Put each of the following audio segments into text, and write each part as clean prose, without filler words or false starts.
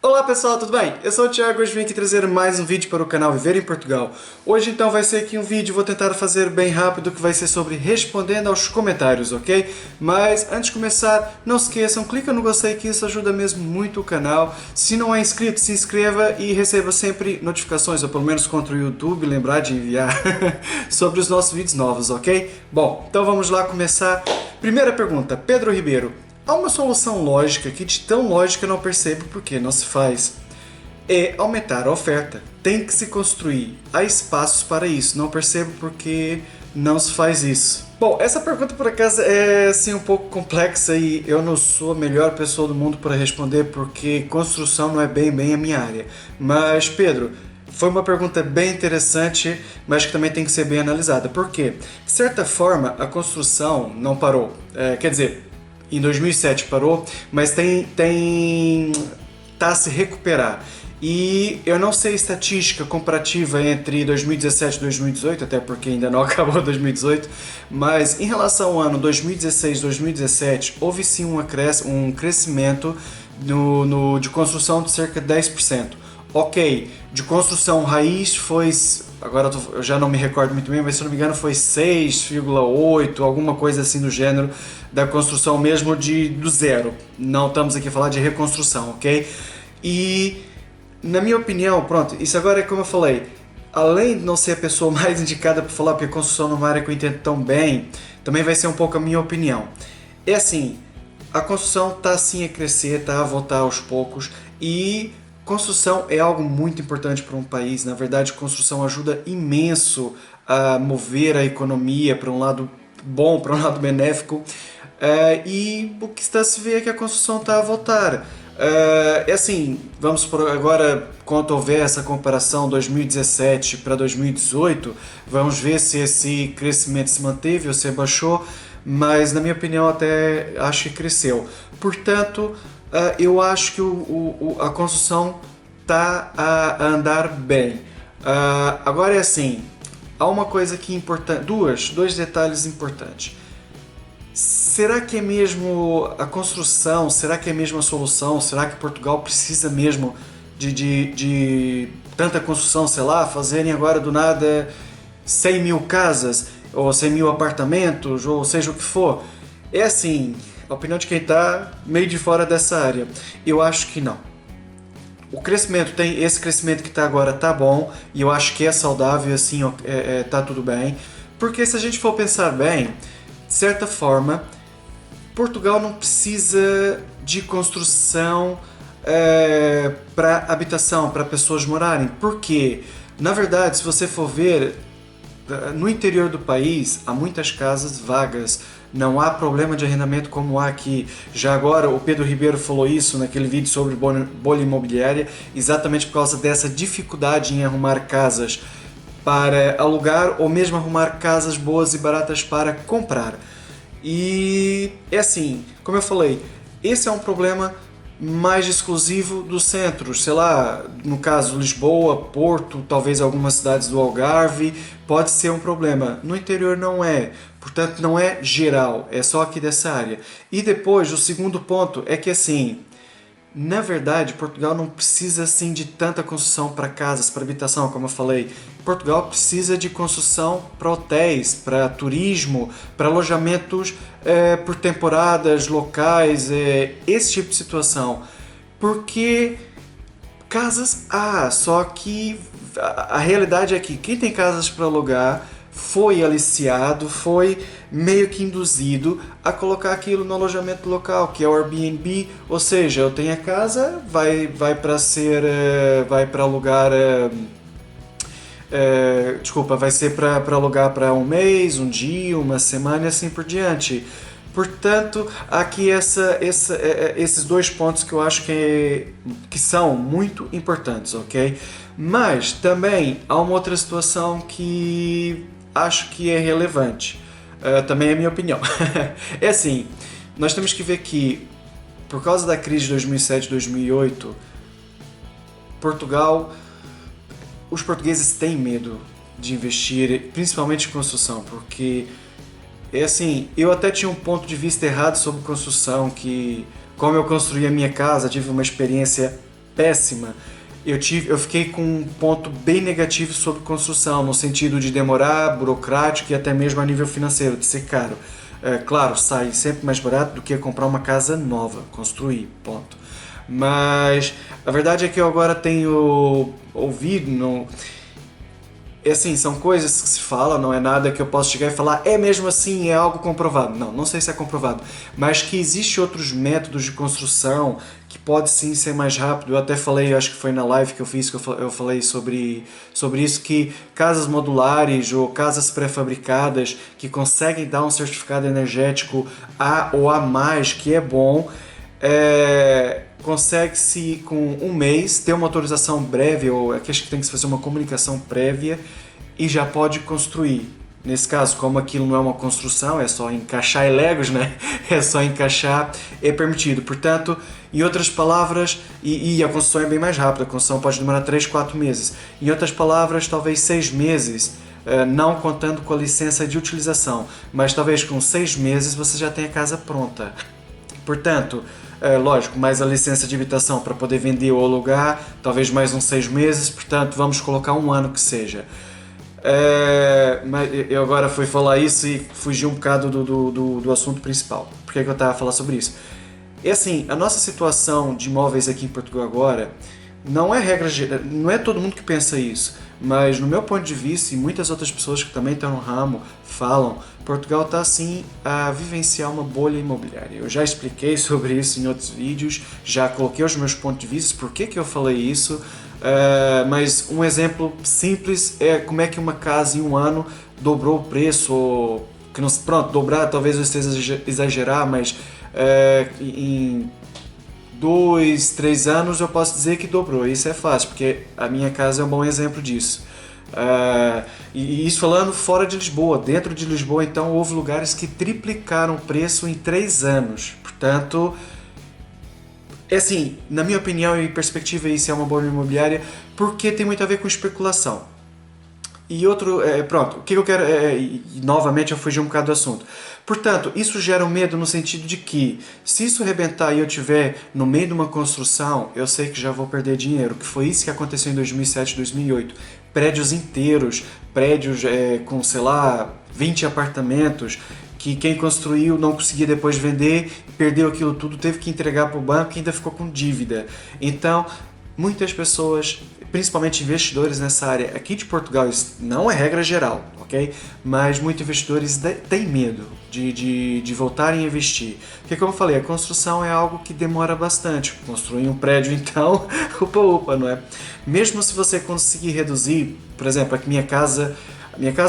Olá pessoal, tudo bem? Eu sou o Thiago e hoje vim aqui trazer mais um vídeo para o canal Viver em Portugal. Hoje então vai ser aqui um vídeo, vou tentar fazer bem rápido, que vai ser sobre respondendo aos comentários, ok? Mas antes de começar, não se esqueçam, clica no gostei que isso ajuda mesmo muito o canal. Se não é inscrito, se inscreva e receba sempre notificações, ou pelo menos contra o YouTube, lembrar de enviar sobre os nossos vídeos novos, ok? Bom, então vamos lá começar. Primeira pergunta, Pedro Ribeiro. Há uma solução lógica que de tão lógica não percebo por que não se faz. É aumentar a oferta. Tem que se construir. Há espaços para isso. Não percebo por que não se faz isso. Bom, essa pergunta por acaso é assim um pouco complexa e eu não sou a melhor pessoa do mundo para responder porque construção não é bem a minha área. Mas Pedro, foi uma pergunta bem interessante, mas que também tem que ser bem analisada. Por quê? De certa forma, a construção não parou. Quer dizer, em 2007 parou, mas tá a se recuperar. E eu não sei estatística comparativa entre 2017 e 2018, até porque ainda não acabou 2018, mas em relação ao ano 2016 e 2017, houve sim um crescimento de construção de cerca de 10%. Ok, de construção raiz foi, agora eu já não me recordo muito bem, mas se não me engano foi 6,8, alguma coisa assim do gênero, da construção mesmo do zero. Não estamos aqui a falar de reconstrução, ok? E, na minha opinião, pronto, isso agora é como eu falei, além de não ser a pessoa mais indicada para falar, porque a construção não é uma área que eu entendo tão bem, também vai ser um pouco a minha opinião. É assim, a construção está sim a crescer, está a voltar aos poucos e construção é algo muito importante para um país. Na verdade, construção ajuda imenso a mover a economia para um lado bom, para um lado benéfico. E o que está a se ver é que a construção está a voltar. É assim, vamos por agora, quando houver essa comparação 2017 para 2018, vamos ver se esse crescimento se manteve ou se baixou, mas na minha opinião até acho que cresceu. Portanto, eu acho que a construção está a andar bem. Agora é assim, há uma coisa que é importante, dois detalhes importantes. Será que é mesmo a construção? Será que é mesmo a solução? Será que Portugal precisa mesmo de tanta construção, sei lá, fazerem agora do nada 100 mil casas, ou 100 mil apartamentos, ou seja o que for? É assim, a opinião de quem está meio de fora dessa área. Eu acho que não. Esse crescimento que está agora tá bom, e eu acho que é saudável, assim, tá tudo bem. Porque se a gente for pensar bem, de certa forma, Portugal não precisa de construção para habitação, para pessoas morarem. Por quê? Na verdade, se você for ver, no interior do país há muitas casas vagas, não há problema de arrendamento como há aqui. Já agora o Pedro Ribeiro falou isso naquele vídeo sobre bolha imobiliária, exatamente por causa dessa dificuldade em arrumar casas para alugar ou mesmo arrumar casas boas e baratas para comprar. E é assim, como eu falei, esse é um problema mais exclusivo dos centros, sei lá, no caso Lisboa, Porto, talvez algumas cidades do Algarve, pode ser um problema. No interior não é, portanto não é geral, é só aqui dessa área. E depois, o segundo ponto é que assim, na verdade, Portugal não precisa assim de tanta construção para casas, para habitação, como eu falei. Portugal precisa de construção para hotéis, para turismo, para alojamentos por temporadas, locais, esse tipo de situação. Porque casas só que a realidade é que quem tem casas para alugar foi aliciado, foi meio que induzido a colocar aquilo no alojamento local, que é o Airbnb, ou seja, eu tenho a casa, vai para alugar, vai ser para alugar para um mês, um dia, uma semana e assim por diante. Portanto, aqui esses dois pontos que eu acho que são muito importantes, ok? Mas também há uma outra situação que acho que é relevante. Também é a minha opinião. É assim, nós temos que ver que, por causa da crise de 2007 e 2008, os portugueses têm medo de investir, principalmente em construção, porque é assim, eu até tinha um ponto de vista errado sobre construção, que como eu construí a minha casa, tive uma experiência péssima, eu fiquei com um ponto bem negativo sobre construção, no sentido de demorar, burocrático e até mesmo a nível financeiro, de ser caro. Claro, sai sempre mais barato do que comprar uma casa nova, construir, ponto. Mas a verdade é que eu agora tenho ouvido, assim, são coisas que se falam, não é nada que eu possa chegar e falar, é mesmo assim, é algo comprovado. Não sei se é comprovado, mas que existe outros métodos de construção que pode sim ser mais rápido. Eu até falei, acho que foi na live que eu fiz, que eu falei sobre isso, que casas modulares ou casas pré-fabricadas que conseguem dar um certificado energético A ou A+, que é bom, consegue-se com um mês ter uma autorização breve, ou aqui acho que tem que se fazer uma comunicação prévia e já pode construir. Nesse caso, como aquilo não é uma construção, é só encaixar legos, né? É só encaixar, é permitido. Portanto, em outras palavras, e a construção é bem mais rápida, a construção pode demorar 3, 4 meses. Em outras palavras, talvez 6 meses, não contando com a licença de utilização, mas talvez com 6 meses você já tenha a casa pronta. Portanto, lógico, mais a licença de habitação para poder vender ou alugar, talvez mais uns 6 meses, portanto vamos colocar um ano que seja. Mas eu agora fui falar isso e fugi um bocado do assunto principal. Por que eu estava a falar sobre isso? E assim, a nossa situação de imóveis aqui em Portugal agora não é regra geral, não é todo mundo que pensa isso, mas no meu ponto de vista e muitas outras pessoas que também estão no ramo falam, Portugal está assim a vivenciar uma bolha imobiliária. Eu já expliquei sobre isso em outros vídeos, já coloquei os meus pontos de vista, por que eu falei isso, mas um exemplo simples é como é que uma casa em um ano dobrou o preço, ou, que não, pronto, dobrar talvez eu esteja exagerar, mas em 2, 3 anos eu posso dizer que dobrou. Isso é fácil, porque a minha casa é um bom exemplo disso. E isso falando fora de Lisboa. Dentro de Lisboa, então, houve lugares que triplicaram o preço em 3 anos. Portanto, assim, na minha opinião e perspectiva, isso é uma bolha imobiliária, porque tem muito a ver com especulação. E outro, pronto, o que eu quero, e novamente eu fugi um bocado do assunto. Portanto, isso gera um medo no sentido de que, se isso rebentar e eu estiver no meio de uma construção, eu sei que já vou perder dinheiro, que foi isso que aconteceu em 2007, 2008. Prédios inteiros, prédios com, sei lá, 20 apartamentos, que quem construiu não conseguia depois vender, perdeu aquilo tudo, teve que entregar para o banco e ainda ficou com dívida. Então, muitas pessoas, principalmente investidores nessa área aqui de Portugal, isso não é regra geral, ok? Mas muitos investidores têm medo de voltarem a investir. Porque, como eu falei, a construção é algo que demora bastante. Construir um prédio, então, upa, não é? Mesmo se você conseguir reduzir, por exemplo, a minha casa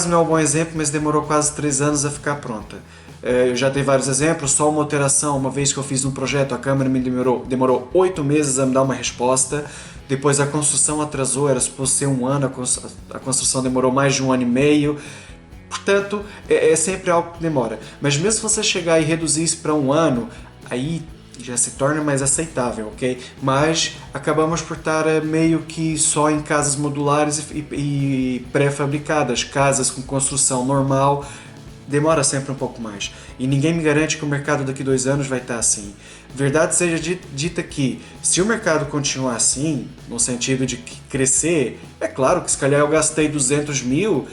não é um bom exemplo, mas demorou quase 3 anos a ficar pronta. Eu já tenho vários exemplos, só uma alteração, uma vez que eu fiz um projeto, a Câmara me demorou 8 meses a me dar uma resposta, depois a construção atrasou, era suposto ser 1 ano, a construção demorou mais de 1 ano e meio, portanto, é sempre algo que demora. Mas mesmo se você chegar e reduzir isso para 1 ano, aí já se torna mais aceitável, ok? Mas acabamos por estar meio que só em casas modulares e pré-fabricadas, casas com construção normal, demora sempre um pouco mais. E ninguém me garante que o mercado daqui a 2 anos vai estar assim. Verdade seja dita que, se o mercado continuar assim, no sentido de crescer, é claro que se calhar eu gastei 200 mil,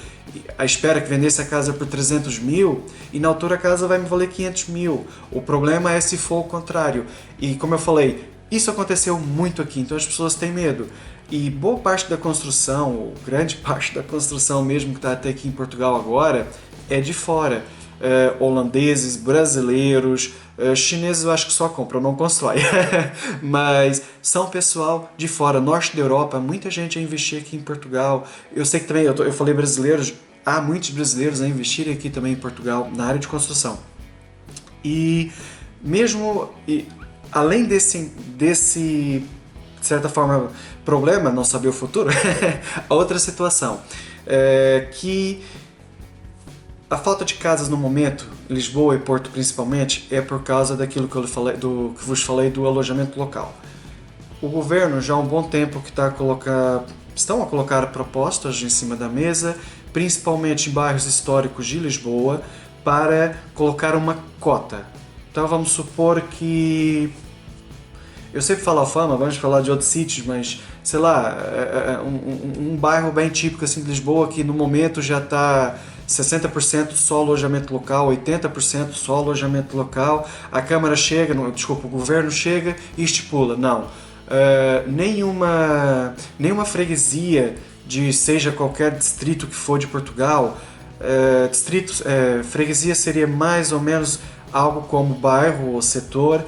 a espera que vendesse a casa por 300 mil, e na altura a casa vai me valer 500 mil. O problema é se for o contrário. E como eu falei, isso aconteceu muito aqui, então as pessoas têm medo. E boa parte da construção, ou grande parte da construção mesmo que está até aqui em Portugal agora, é de fora. Holandeses, brasileiros, chineses eu acho que só compram, não constrói. Mas são pessoal de fora, norte da Europa, muita gente a investir aqui em Portugal. Eu sei que também, eu falei brasileiros, há muitos brasileiros a investirem aqui também em Portugal, na área de construção. E mesmo, além desse, de certa forma, problema, não saber o futuro, a outra situação, que a falta de casas no momento, Lisboa e Porto principalmente, é por causa daquilo que que vos falei do alojamento local. O governo já há um bom tempo que estão a colocar propostas em cima da mesa, principalmente em bairros históricos de Lisboa, para colocar uma cota. Então vamos supor que eu sempre falo Alfama, vamos falar de outros sítios, mas sei lá, um bairro bem típico assim de Lisboa que no momento já está 60% só alojamento local, 80% só alojamento local, a Câmara chega, desculpa, o Governo chega e estipula, não, nenhuma freguesia de seja qualquer distrito que for de Portugal, freguesia seria mais ou menos algo como bairro ou setor,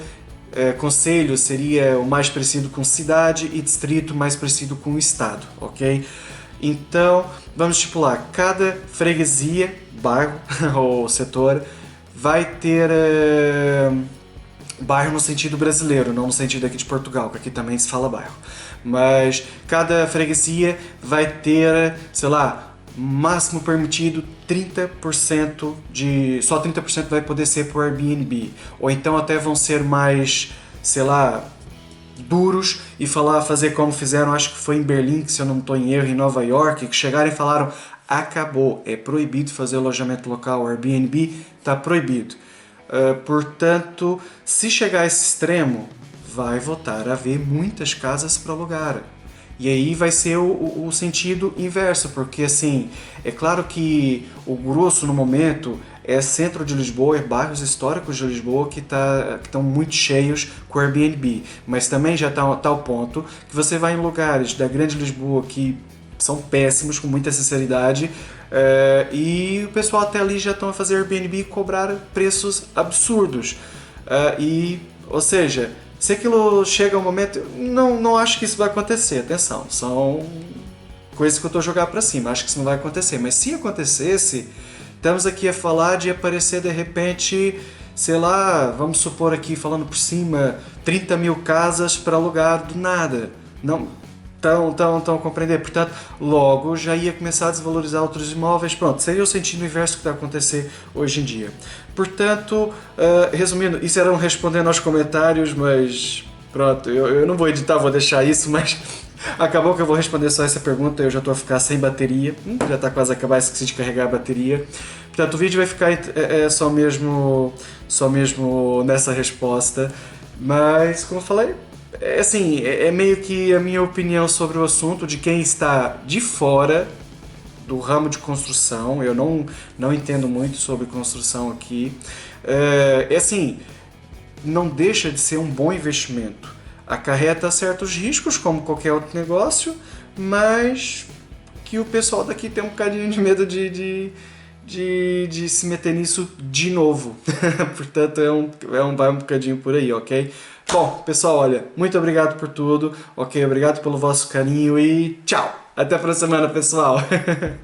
conselho seria o mais parecido com cidade e distrito mais parecido com estado, ok? Então, vamos estipular, cada freguesia, bairro ou setor vai ter bairro no sentido brasileiro, não no sentido aqui de Portugal, que aqui também se fala bairro. Mas cada freguesia vai ter, sei lá, máximo permitido 30% só 30% vai poder ser por Airbnb. Ou então até vão ser mais, sei lá, duros e fazer como fizeram, acho que foi em Berlim, que se eu não estou em erro, em Nova York, que chegaram e falaram: acabou, é proibido fazer alojamento local, Airbnb está proibido. Portanto, se chegar a esse extremo, vai voltar a haver muitas casas para alugar. E aí vai ser o sentido inverso, porque assim, é claro que o grosso no momento é centro de Lisboa, é bairros históricos de Lisboa que estão muito cheios com Airbnb, mas também já está a tal ponto que você vai em lugares da grande Lisboa que são péssimos, com muita sinceridade, e o pessoal até ali já estão a fazer Airbnb e cobrar preços absurdos. Ou seja, se aquilo chega um momento, não acho que isso vai acontecer, atenção, são coisas que eu estou jogando para cima, acho que isso não vai acontecer, mas se acontecesse, estamos aqui a falar de aparecer de repente, sei lá, vamos supor aqui, falando por cima, 30 mil casas para alugar do nada, não estão a compreender, portanto, logo já ia começar a desvalorizar outros imóveis, pronto, seria o sentido inverso que está a acontecer hoje em dia. Portanto, resumindo, isso era respondendo aos comentários, mas pronto, eu não vou editar, vou deixar isso, mas acabou que eu vou responder só essa pergunta, eu já estou a ficar sem bateria, já está quase a acabar, esqueci de carregar a bateria. Portanto, o vídeo vai ficar só mesmo nessa resposta, mas como eu falei, assim, é meio que a minha opinião sobre o assunto de quem está de fora do ramo de construção. Eu não entendo muito sobre construção aqui. Assim, não deixa de ser um bom investimento. Acarreta certos riscos, como qualquer outro negócio, mas que o pessoal daqui tem um bocadinho de medo de se meter nisso de novo. Portanto, vai um bocadinho por aí, ok? Bom, pessoal, olha, muito obrigado por tudo, ok? Obrigado pelo vosso carinho e tchau! Até a próxima semana, pessoal!